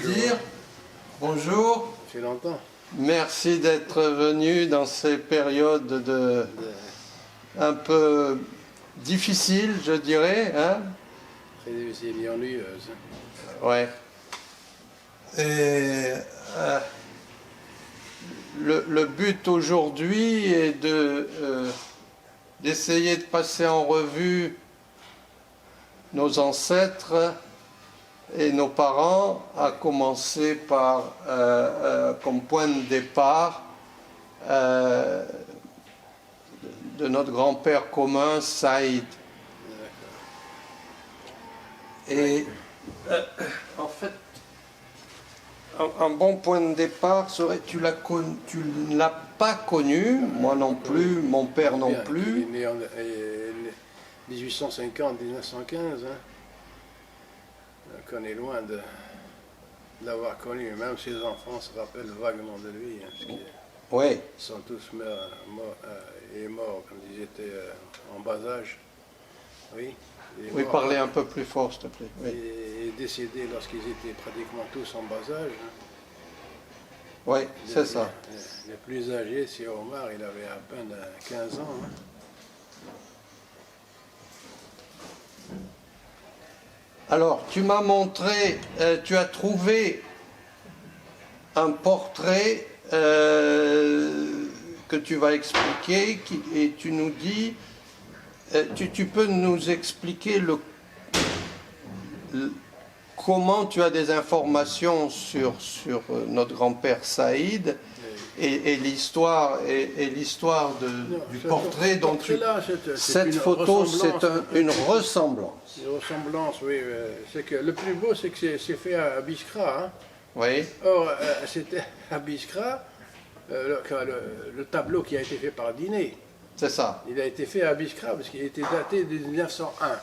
dire. Bonjour. Ça fait longtemps. Merci d'être venu dans ces périodes un peu difficiles, je dirais. Hein? Très difficile et ennuyeuse. Ouais. Et le but aujourd'hui est d'essayer de passer en revue nos ancêtres et nos parents, à commencer par, comme point de départ, de notre grand-père commun, Saïd. Et en fait, un bon point de départ serait, tu ne l'as pas connu, moi non plus, mon père non plus. Il est né en 1850, 1915. Hein. Donc on est loin de l'avoir connu. Même ses enfants se rappellent vaguement de lui. Hein, oui. Ils sont tous morts quand ils étaient en bas âge. Oui. Oui, parlez un peu plus fort, s'il te plaît. Oui. Et décédés lorsqu'ils étaient pratiquement tous en bas âge. Hein. Oui, c'est ça. Les plus âgés, c'est Omar, il avait à peine 15 ans. Hein. Alors, tu m'as montré, tu as trouvé un portrait que tu vas expliquer et tu nous dis, tu peux nous expliquer comment tu as des informations sur notre grand-père Saïd et l'histoire du portrait dont tu... Cette photo, c'est une ressemblance. Une ressemblance, oui. C'est que le plus beau, c'est que c'est fait à Biskra. Hein. Oui. Or, c'était à Biskra, le tableau qui a été fait par Diné. C'est ça. Il a été fait à Biskra parce qu'il était daté de 1901.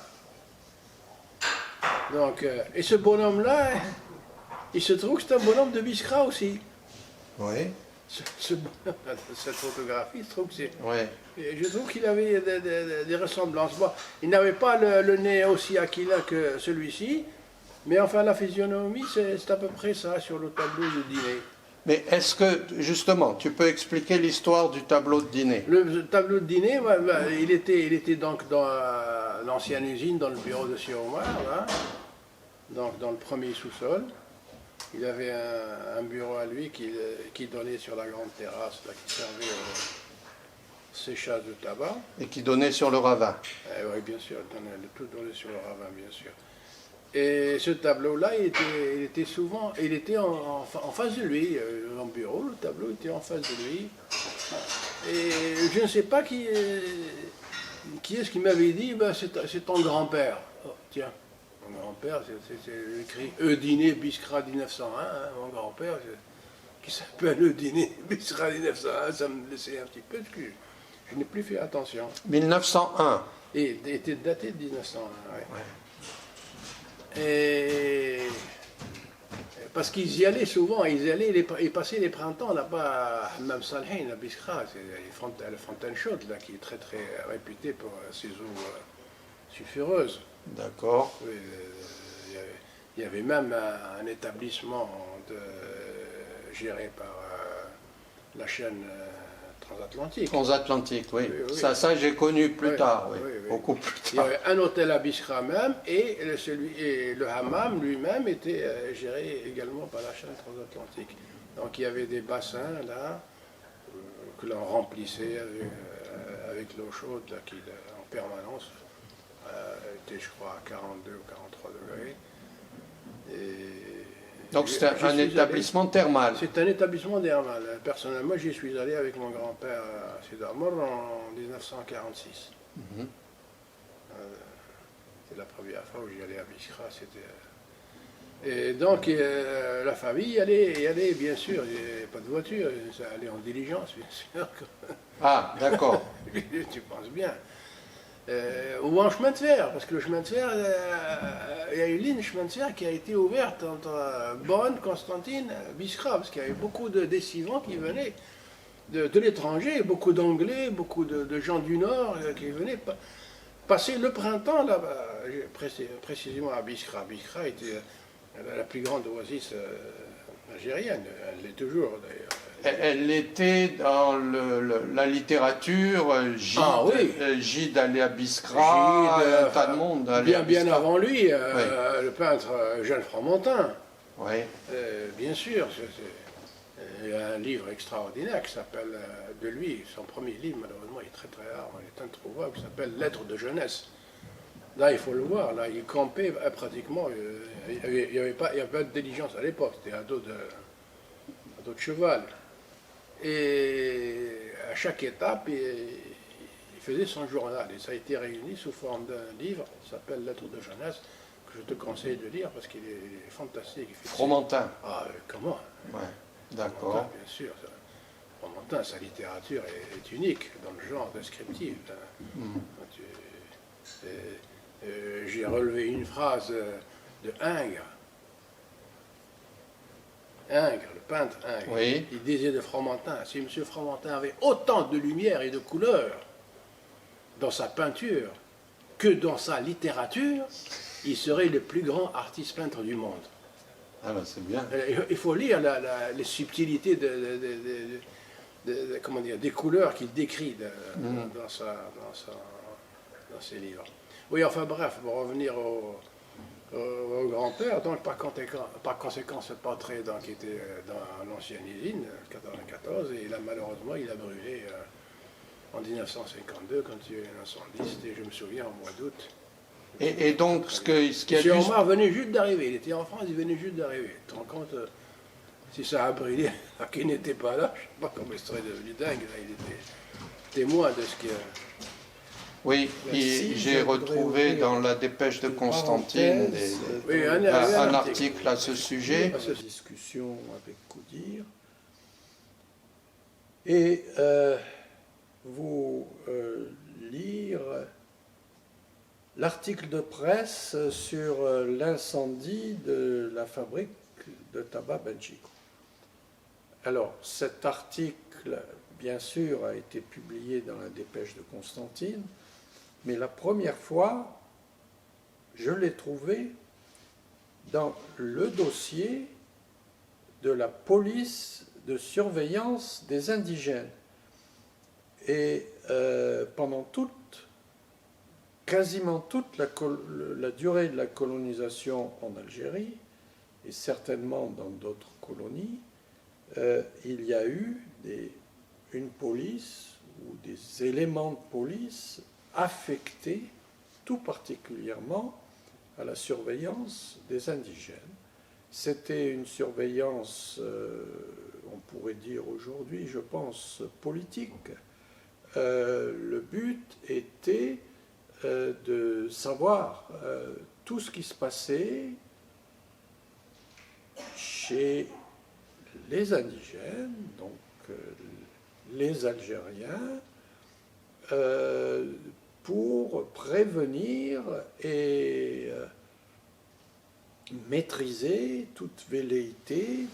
Donc, et ce bonhomme-là, il se trouve que c'est un bonhomme de Biskra aussi. Oui. Cette photographie, il se trouve que c'est... Oui. Je trouve qu'il avait des ressemblances. Bon, il n'avait pas le nez aussi aquilin que celui-ci, mais enfin la physionomie, c'est à peu près ça sur le tableau de Diné. Mais est-ce que, justement, tu peux expliquer l'histoire du tableau de Diné? Le tableau de Diné, il était donc dans l'ancienne usine, dans le bureau de Sir Omar, là, donc dans le premier sous-sol. Il avait un bureau à lui qui donnait sur la grande terrasse, là, qui servait au séchage de tabac. Et qui donnait sur le ravin. Oui, bien sûr, tout donnait sur le ravin, bien sûr. Et ce tableau-là, il était souvent, il était en face de lui, en bureau, le tableau était en face de lui. Et je ne sais pas qui est-ce qui m'avait dit, ben, c'est ton grand-père. Oh, tiens, mon grand-père, c'est écrit Eudiné Biskra 1901, hein, mon grand-père, qui s'appelle Eudiné Biskra 1901, ça me laissait un petit peu, parce que je n'ai plus fait attention. 1901. Et était daté de 1901, ouais. Ouais. Et parce qu'ils y allaient souvent, ils passaient les printemps là-bas à Hammam Salhin, à Biskra, c'est la fontaine chaude là, qui est très très réputée pour ses eaux sulfureuses. D'accord. Oui, il y avait même un établissement géré par la chaîne transatlantique. Transatlantique, oui. Oui, oui. Ça j'ai connu plus tard, oui. Oui, oui. Beaucoup plus Il y tard. avait un hôtel à Biskra même, et le hammam lui-même était géré également par la chaîne transatlantique. Donc il y avait des bassins là, que l'on remplissait avec l'eau chaude là, qui en permanence était, je crois, à 42 ou 43 degrés. Donc c'est un établissement thermal. C'est un établissement thermal. Personnellement, j'y suis allé avec mon grand-père à Sud-Armor en 1946. Mhm. C'est la première fois où j'y allais à Biskra. Et donc, la famille y allait, bien sûr. Il n'y avait pas de voiture, ça allait en diligence, bien sûr. Ah, d'accord. Tu penses bien. Ou en chemin de fer, parce que le chemin de fer, il y a une ligne chemin de fer qui a été ouverte entre Bonn, Constantine, Biskra, parce qu'il y avait beaucoup de décivants qui venaient de l'étranger, beaucoup d'Anglais, beaucoup de gens du Nord qui venaient passer le printemps là-bas, précisément à Biskra. Biskra était La plus grande oasis algérienne, elle l'est toujours d'ailleurs. Elle était dans la littérature, Gide, Ah oui. Gide allait à Biskra, Gide, un tas de monde allait à bien Biskra. avant lui, Oui. le peintre Jean Fromentin, Oui. bien sûr. Il y a un livre extraordinaire qui s'appelle, de lui, son premier livre, malheureusement, il est très très rare, il est introuvable, qui s'appelle Lettres de jeunesse. Là, il faut le voir, là, il campait pratiquement, il n'y avait pas de diligence à l'époque, c'était à dos de cheval. Et à chaque étape, il faisait son journal, et ça a été réuni sous forme d'un livre, qui s'appelle Lettres de jeunesse, que je te conseille de lire, parce qu'il est fantastique. Fromentin. Ah, comment? Ouais. D'accord. Fromentin, bien sûr. Fromentin, sa littérature est unique dans le genre descriptif. J'ai relevé une phrase de Ingres. Ingres, le peintre Ingres. Oui. Il disait de Fromentin, si M. Fromentin avait autant de lumière et de couleur dans sa peinture que dans sa littérature, il serait le plus grand artiste peintre du monde. Ah ben c'est bien. Il faut lire les subtilités comment dire, des couleurs qu'il décrit dans ses livres. Oui, enfin bref, pour revenir au grand-père, donc par conséquent, ce portrait donc, était dans l'ancienne usine, 94, et là malheureusement il a brûlé en 1952 quand il y a eu un incendie, et je me souviens au mois d'août. Et donc, ce qui a dû... M. Omar venait juste d'arriver, il était en France, il venait juste d'arriver. Tu te rends compte, si ça a brûlé, alors qu'il n'était pas là, je ne sais pas comment il serait devenu dingue, là, il était témoin de ce qui a... Oui, j'ai retrouvé dans la dépêche de Constantine un article à ce sujet. Cette discussion avec Koudir. Et vous lire l'article de presse sur l'incendie de la fabrique de tabac Benchico. Alors, cet article, bien sûr, a été publié dans la dépêche de Constantine, mais la première fois, je l'ai trouvé dans le dossier de la police de surveillance des indigènes. Et pendant quasiment toute la durée de la colonisation en Algérie, et certainement dans d'autres colonies, il y a eu une police ou des éléments de police affectés tout particulièrement à la surveillance des indigènes. C'était une surveillance, on pourrait dire aujourd'hui, je pense, politique. Le but était de savoir tout ce qui se passait chez les indigènes, donc les Algériens, pour prévenir et maîtriser toute velléité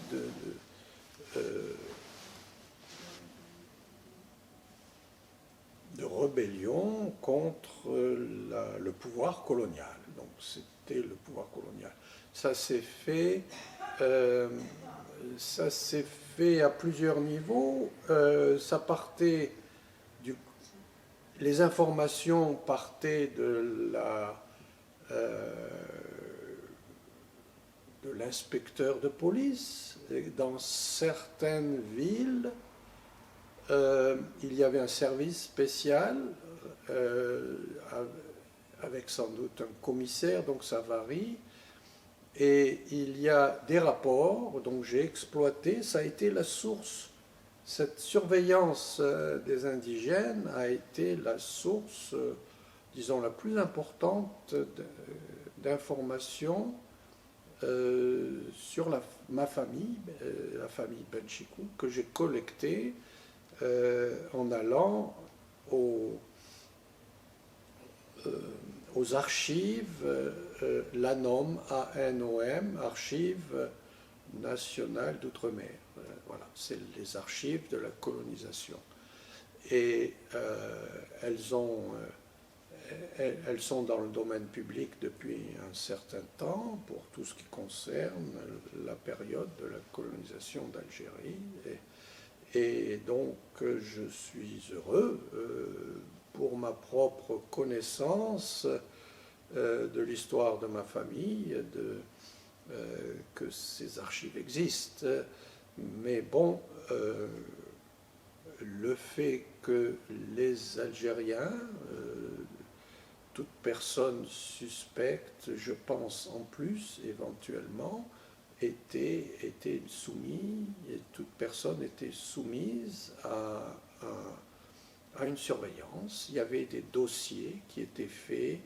de rébellion contre le pouvoir colonial. Donc c'était le pouvoir colonial. Ça s'est fait à plusieurs niveaux. Les informations partaient de l'inspecteur de police. Et dans certaines villes, il y avait un service spécial avec sans doute un commissaire, donc ça varie. Et il y a des rapports, donc j'ai exploité, ça a été la source. Cette surveillance des indigènes a été la source, disons, la plus importante d'informations sur ma famille, la famille Benchico, que j'ai collectée en allant aux archives, l'ANOM, A-N-O-M, Archives nationales d'outre-mer. Voilà, c'est les archives de la colonisation. Et elles elles sont dans le domaine public depuis un certain temps pour tout ce qui concerne la période de la colonisation d'Algérie. Et donc, je suis heureux pour ma propre connaissance de l'histoire de ma famille, que ces archives existent. Mais bon, le fait que les Algériens, toute personne suspecte, je pense en plus éventuellement, était soumis, et toute personne était soumise à une surveillance. Il y avait des dossiers qui étaient faits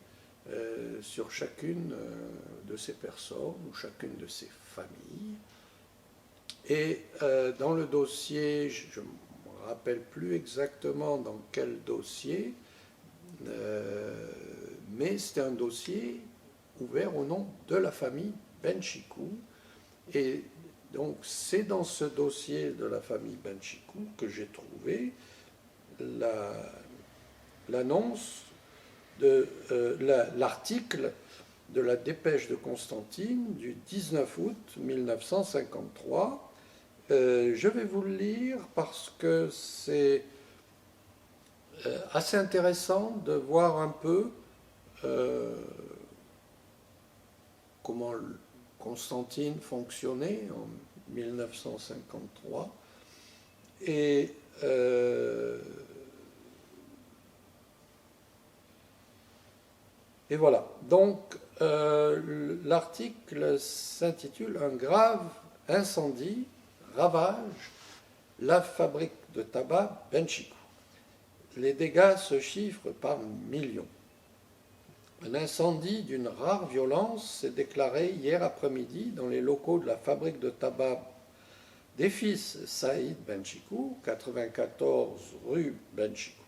sur chacune de ces personnes ou chacune de ces familles. Et dans le dossier, je ne me rappelle plus exactement dans quel dossier, mais c'était un dossier ouvert au nom de la famille Benchikou. Et donc c'est dans ce dossier de la famille Benchikou que j'ai trouvé l'annonce de l'article de la dépêche de Constantine du 19 août 1953. Je vais vous le lire parce que c'est assez intéressant de voir un peu comment Constantine fonctionnait en 1953. Et voilà. Donc, l'article s'intitule « Un grave incendie ravage la fabrique de tabac Benchikou. Les dégâts se chiffrent par millions. Un incendie d'une rare violence s'est déclaré hier après-midi dans les locaux de la fabrique de tabac des fils Saïd Benchikou, 94 rue Benchikou.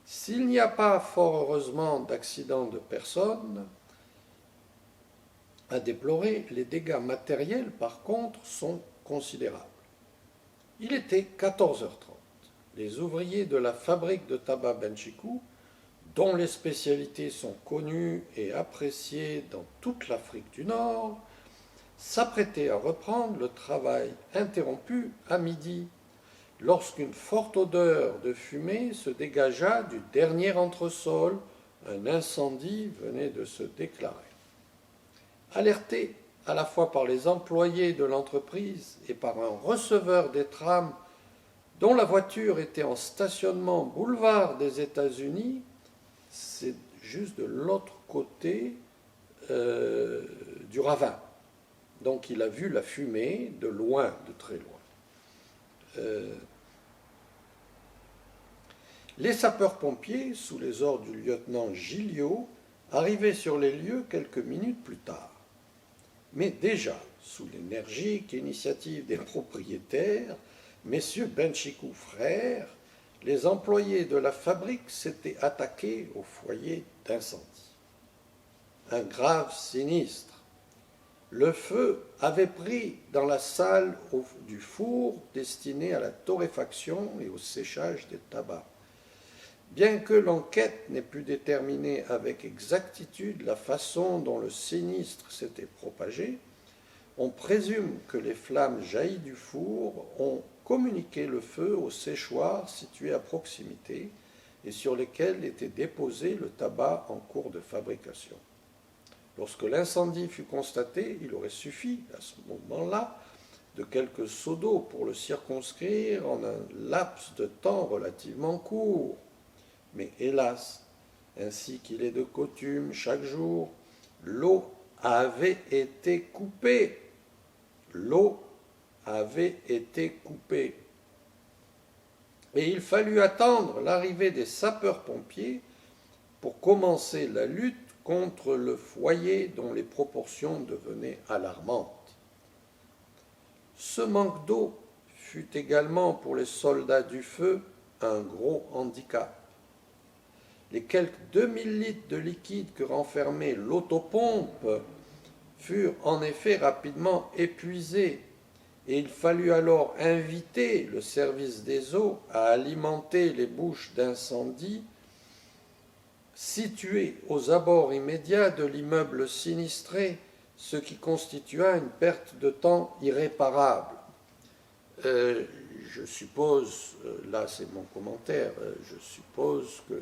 S'il n'y a pas, fort heureusement, d'accident de personnes à déplorer, les dégâts matériels, par contre, sont considérables. Il était 14h30. Les ouvriers de la fabrique de tabac Benchikou, dont les spécialités sont connues et appréciées dans toute l'Afrique du Nord, s'apprêtaient à reprendre le travail interrompu à midi, lorsqu'une forte odeur de fumée se dégagea du dernier entresol. Un incendie venait de se déclarer. Alertés à la fois par les employés de l'entreprise et par un receveur des trams dont la voiture était en stationnement boulevard des États-Unis, c'est juste de l'autre côté du ravin. Donc il a vu la fumée de loin, de très loin. Les sapeurs-pompiers, sous les ordres du lieutenant Gilliot, arrivaient sur les lieux quelques minutes plus tard. Mais déjà, sous l'énergique initiative des propriétaires, messieurs Benchikou frères, les employés de la fabrique s'étaient attaqués au foyer d'incendie. Un grave sinistre. Le feu avait pris dans la salle du four destiné à la torréfaction et au séchage des tabacs. Bien que l'enquête n'ait pu déterminer avec exactitude la façon dont le sinistre s'était propagé, on présume que les flammes jaillies du four ont communiqué le feu aux séchoirs situés à proximité et sur lesquels était déposé le tabac en cours de fabrication. Lorsque l'incendie fut constaté, il aurait suffi, à ce moment-là, de quelques seaux d'eau pour le circonscrire en un laps de temps relativement court. Mais hélas, ainsi qu'il est de coutume chaque jour, l'eau avait été coupée. L'eau avait été coupée. Et il fallut attendre l'arrivée des sapeurs-pompiers pour commencer la lutte contre le foyer dont les proportions devenaient alarmantes. Ce manque d'eau fut également pour les soldats du feu un gros handicap. Les quelques 2000 litres de liquide que renfermait l'autopompe furent en effet rapidement épuisés et il fallut alors inviter le service des eaux à alimenter les bouches d'incendie situé aux abords immédiats de l'immeuble sinistré, ce qui constitua une perte de temps irréparable. Je suppose, là c'est mon commentaire, je suppose que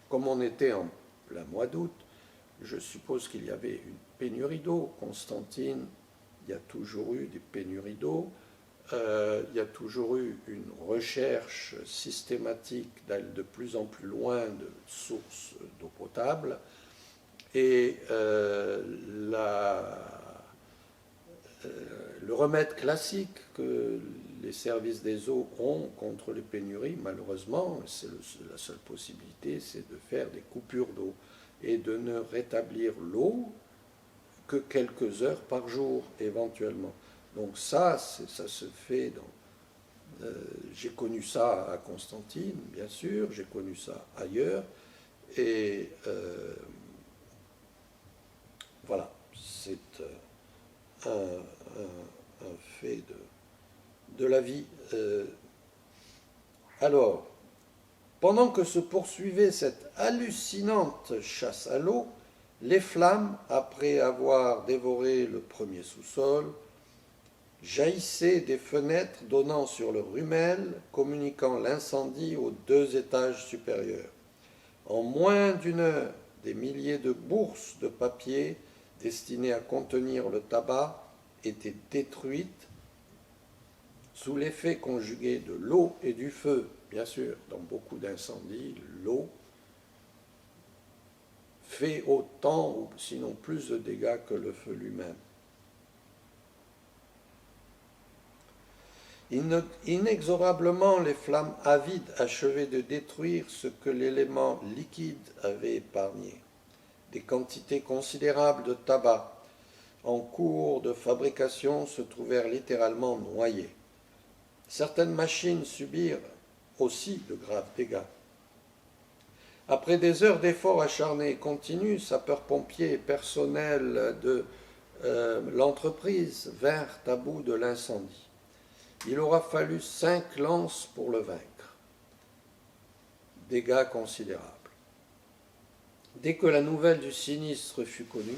comme on était en plein mois d'août, je suppose qu'il y avait une pénurie d'eau. Constantine, il y a toujours eu des pénuries d'eau. Il y a toujours eu une recherche systématique d'aller de plus en plus loin de sources d'eau potable. Et le remède classique que les services des eaux ont contre les pénuries, malheureusement, c'est la seule possibilité, c'est de faire des coupures d'eau et de ne rétablir l'eau que quelques heures par jour, éventuellement. Donc ça se fait j'ai connu ça à Constantine, bien sûr, j'ai connu ça ailleurs, et voilà, c'est un fait de la vie. Alors, pendant que se poursuivait cette hallucinante chasse à l'eau, les flammes, après avoir dévoré le premier sous-sol, jaillissaient des fenêtres donnant sur le rumel, communiquant l'incendie aux 2 étages supérieurs. En moins d'une heure, des milliers de bourses de papier destinées à contenir le tabac étaient détruites sous l'effet conjugué de l'eau et du feu. Bien sûr, dans beaucoup d'incendies, l'eau fait autant ou sinon plus de dégâts que le feu lui-même. Inexorablement, les flammes avides achevaient de détruire ce que l'élément liquide avait épargné. Des quantités considérables de tabac en cours de fabrication se trouvèrent littéralement noyées. Certaines machines subirent aussi de graves dégâts. Après des heures d'efforts acharnés et continus, sapeurs-pompiers et personnel de l'entreprise vinrent à bout de l'incendie. Il aura fallu 5 lances pour le vaincre. Dégâts considérables. Dès que la nouvelle du sinistre fut connue,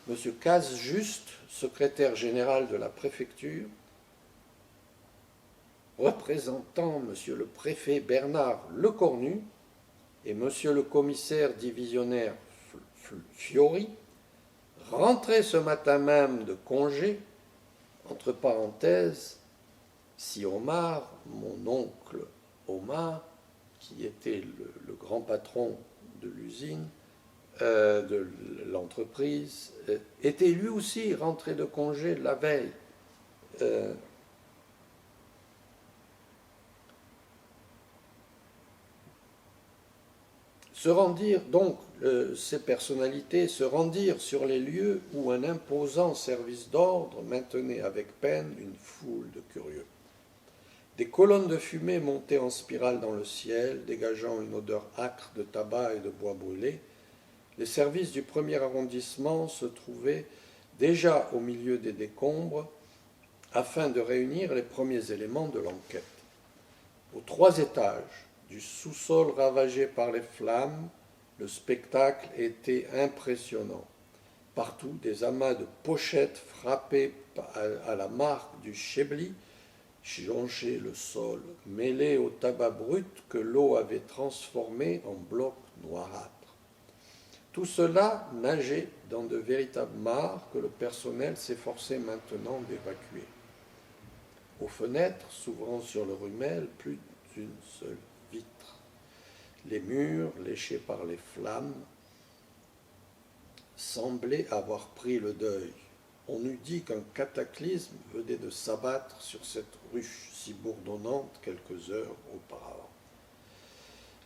M. Casse-Juste, secrétaire général de la préfecture, représentant M. le préfet Bernard Lecornu et M. le commissaire divisionnaire Fiori, rentraient ce matin même de congé, entre parenthèses, si Omar, mon oncle Omar, qui était le grand patron de l'usine, de l'entreprise, était lui aussi rentré de congé la veille. Se rendirent donc, ces personnalités se rendirent sur les lieux où un imposant service d'ordre maintenait avec peine une foule de curieux. Des colonnes de fumée montaient en spirale dans le ciel, dégageant une odeur âcre de tabac et de bois brûlé. Les services du premier arrondissement se trouvaient déjà au milieu des décombres afin de réunir les premiers éléments de l'enquête. Aux 3 étages du sous-sol ravagé par les flammes, le spectacle était impressionnant. Partout, des amas de pochettes frappées à la marque du Chablis jonchaient le sol, mêlés au tabac brut que l'eau avait transformé en blocs noirâtres. Tout cela nageait dans de véritables mares que le personnel s'efforçait maintenant d'évacuer. Aux fenêtres s'ouvrant sur le rumel, plus d'une seule vitre. Les murs, léchés par les flammes, semblaient avoir pris le deuil. On eût dit qu'un cataclysme venait de s'abattre sur cette ruche si bourdonnante quelques heures auparavant.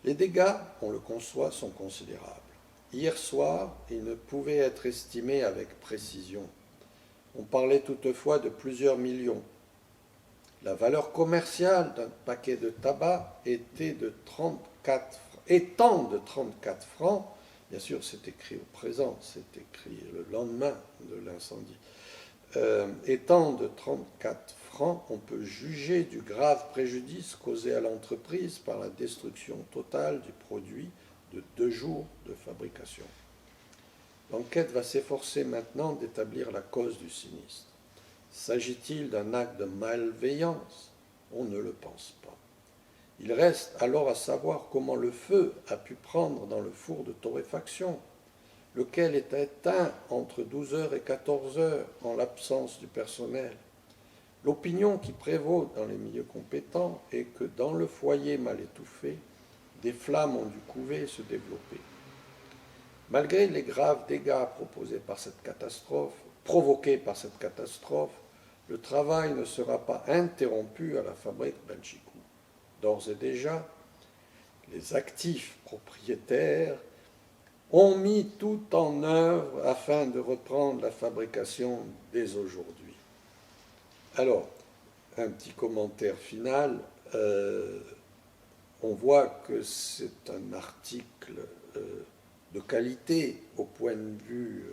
Les dégâts, on le conçoit, sont considérables. Hier soir, ils ne pouvaient être estimés avec précision. On parlait toutefois de plusieurs millions. La valeur commerciale d'un paquet de tabac étant de 34 francs, bien sûr c'est écrit au présent, c'est écrit le lendemain de l'incendie, étant de 34 francs, on peut juger du grave préjudice causé à l'entreprise par la destruction totale du produit de 2 jours de fabrication. L'enquête va s'efforcer maintenant d'établir la cause du sinistre. S'agit-il d'un acte de malveillance? On ne le pense pas. Il reste alors à savoir comment le feu a pu prendre dans le four de torréfaction, lequel est éteint entre 12h et 14h en l'absence du personnel. L'opinion qui prévaut dans les milieux compétents est que dans le foyer mal étouffé, des flammes ont dû couver et se développer. Malgré les graves dégâts provoqués par cette catastrophe, le travail ne sera pas interrompu à la fabrique Benchicou. D'ores et déjà, les actifs propriétaires ont mis tout en œuvre afin de reprendre la fabrication dès aujourd'hui. Alors, un petit commentaire final. On voit que c'est un article de qualité au point de vue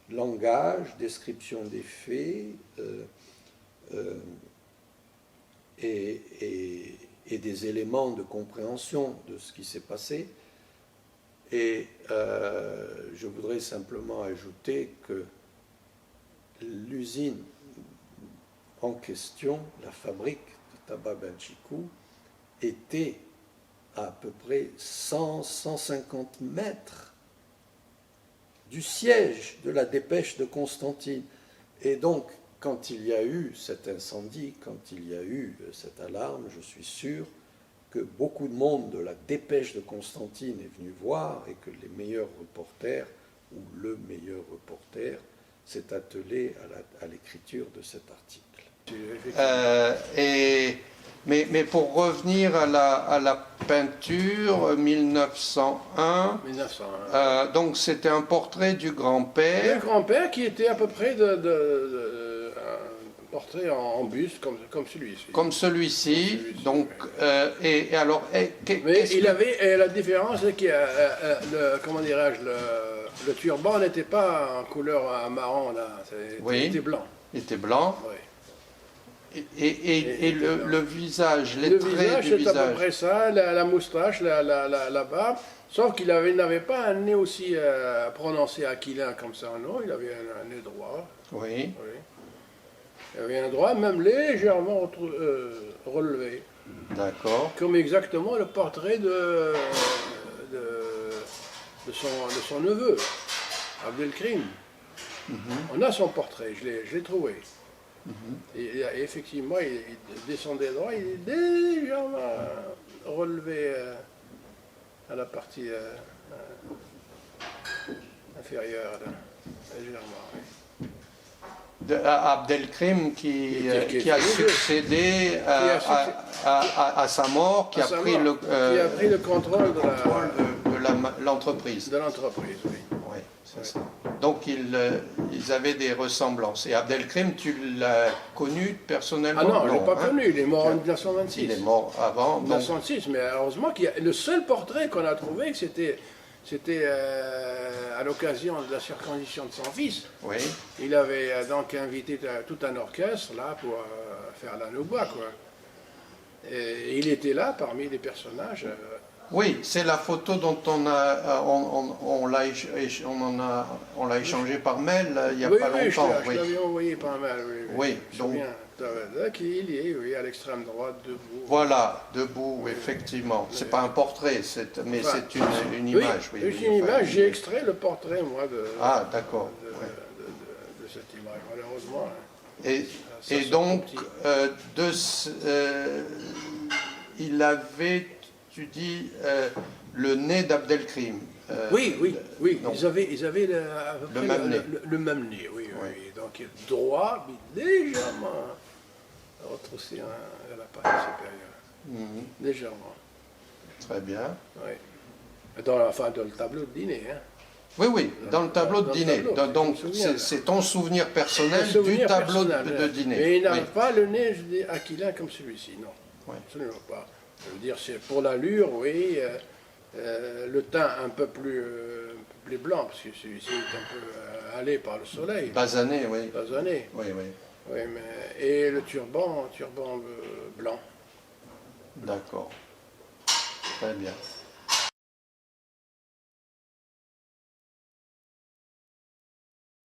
langage, description des faits et des éléments de compréhension de ce qui s'est passé. Et je voudrais simplement ajouter que l'usine en question, la fabrique de tabac Benchicou, était à peu près 100-150 mètres du siège de la dépêche de Constantine. Et donc, quand il y a eu cet incendie, quand il y a eu cette alarme, je suis sûr que beaucoup de monde de la dépêche de Constantine est venu voir et que les meilleurs reporters, ou le meilleur reporter, s'est attelé à l'écriture de cet article. Mais pour revenir à la peinture, 1901, donc c'était un portrait du grand-père. Le grand-père qui était à peu près un portrait en buste, comme celui-ci. Comme celui-ci, donc, oui. et alors... Mais il avait, la différence, c'est que, comment dirais-je, le turban n'était pas en couleur marron, là, oui, était blanc. Il était blanc. Oui. Et le visage, les le traits du visage, c'est visage. à peu près ça, la moustache, la barbe, sauf qu'il n'avait pas un nez aussi prononcé aquilin comme ça, non, il avait un nez droit. Oui. Oui. Il avait un droit, même légèrement relevé. D'accord. Comme exactement le portrait de son neveu, Abdelkrim. On a son portrait, je l'ai trouvé. Et effectivement, il descendait droit, il est légèrement relevé à la partie inférieure, là, légèrement. Oui. Abdelkrim qui a succédé à sa mort, qui a pris le contrôle de l'entreprise. De l'entreprise, oui. Oui, c'est ça. Donc ils avaient des ressemblances. Et Abdelkrim, tu l'as connu personnellement? Ah non, je ne l'ai pas connu, il est mort en 1926. Il est mort avant. 1926, mais heureusement le seul portrait qu'on a trouvé, c'était à l'occasion de la circoncision de son fils. Oui. Il avait donc invité tout un orchestre là pour faire la nouba, quoi. Et il était là parmi les personnages. Oui, c'est la photo dont on l'a échangé par mail il n'y a pas longtemps. Je l'avais envoyé par mail. Oui, donc là qu'il est, oui, à l'extrême droite, debout. Voilà, debout, effectivement. C'est pas un portrait, mais c'est une image. Oui, c'est une image. J'ai extrait le portrait, moi, de cette image, malheureusement. Et donc, il avait, tu dis, le nez d'Abdelkrim. Oui. Ils avaient le même nez, oui. Donc droit, mais légèrement retroussé à la partie supérieure. Légèrement. Très bien. Oui. Dans le tableau de dîner. Hein. Oui, dans le tableau de dîner. Donc c'est ton souvenir personnel du tableau de dîner. Mais il n'a pas le nez aquilin comme celui-ci, non. Oui. Absolument pas. Je veux dire, c'est pour l'allure, oui. Le teint un peu plus blanc, parce que celui-ci est un peu allé par le soleil. Basané, oui. Basané. Oui. Et le turban blanc. D'accord. Très bien.